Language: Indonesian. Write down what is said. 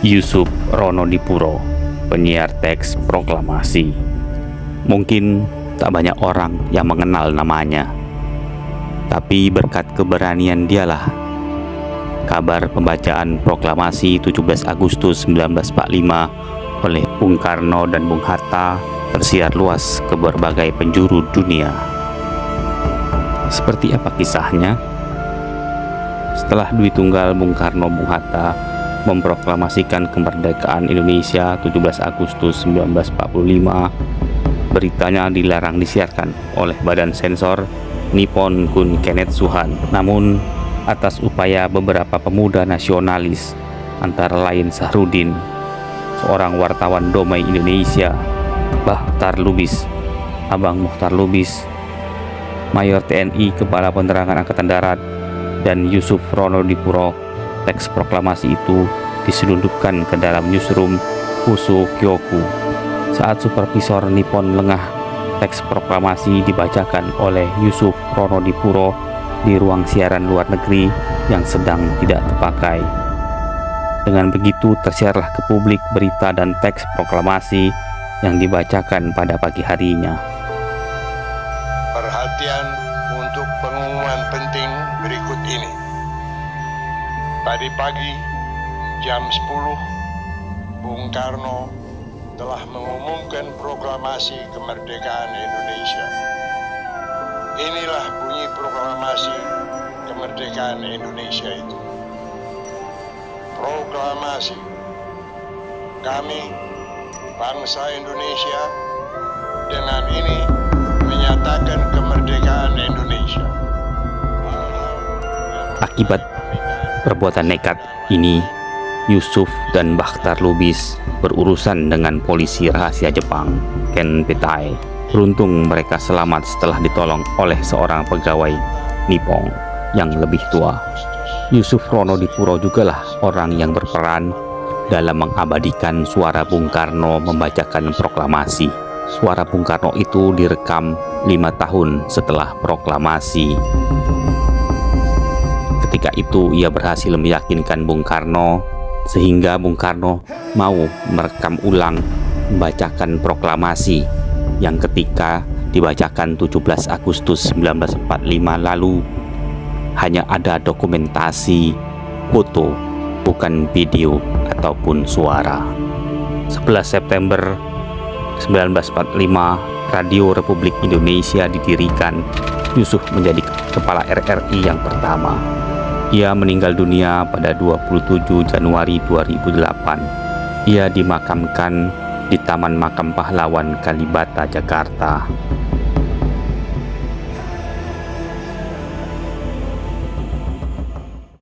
Yusuf Ronodipuro, penyiar teks proklamasi. Mungkin tak banyak orang yang mengenal namanya, tapi berkat keberanian dialah kabar pembacaan proklamasi 17 Agustus 1945 oleh Bung Karno dan Bung Hatta tersiar luas ke berbagai penjuru dunia. Seperti apa kisahnya? Setelah Dwi Tunggal Bung Karno Bung Hatta memproklamasikan kemerdekaan Indonesia 17 Agustus 1945, beritanya dilarang disiarkan oleh Badan Sensor Nippon Kunkennetsuhan. Namun, atas upaya beberapa pemuda nasionalis, antara lain Sahrudin, seorang wartawan Domai Indonesia, Bahtar Lubis, Abang Mohtar Lubis, Mayor TNI Kepala Penerangan Angkatan Darat, dan Yusuf Ronodipuro, teks proklamasi itu diselundupkan ke dalam newsroom Fuso Kyoku. Saat supervisor Nippon lengah, teks proklamasi dibacakan oleh Yusuf Ronodipuro di ruang siaran luar negeri yang sedang tidak terpakai. Dengan begitu tersiarlah ke publik berita dan teks proklamasi yang dibacakan pada pagi harinya. Perhatian untuk pengumuman penting berikut ini. Tadi pagi jam 10, Bung Karno telah mengumumkan proklamasi kemerdekaan Indonesia. Inilah bunyi proklamasi kemerdekaan Indonesia itu. Proklamasi. Kami, bangsa Indonesia, dengan ini menyatakan kemerdekaan Indonesia. Akibat perbuatan nekat ini, Yusuf dan Bahtar Lubis berurusan dengan polisi rahasia Jepang, Ken Petai. Beruntung mereka selamat setelah ditolong oleh seorang pegawai Nippon yang lebih tua. Yusuf Ronodipuro jugalah orang yang berperan dalam mengabadikan suara Bung Karno membacakan proklamasi. Suara Bung Karno itu direkam 5 tahun setelah proklamasi. Ketika itu ia berhasil meyakinkan Bung Karno sehingga Bung Karno mau merekam ulang membacakan proklamasi yang ketika dibacakan 17 Agustus 1945 lalu hanya ada dokumentasi foto, bukan video ataupun suara. 11 September 1945, Radio Republik Indonesia didirikan. Yusuf menjadi kepala RRI yang pertama. Ia meninggal dunia pada 27 Januari 2008. Ia dimakamkan di Taman Makam Pahlawan Kalibata, Jakarta.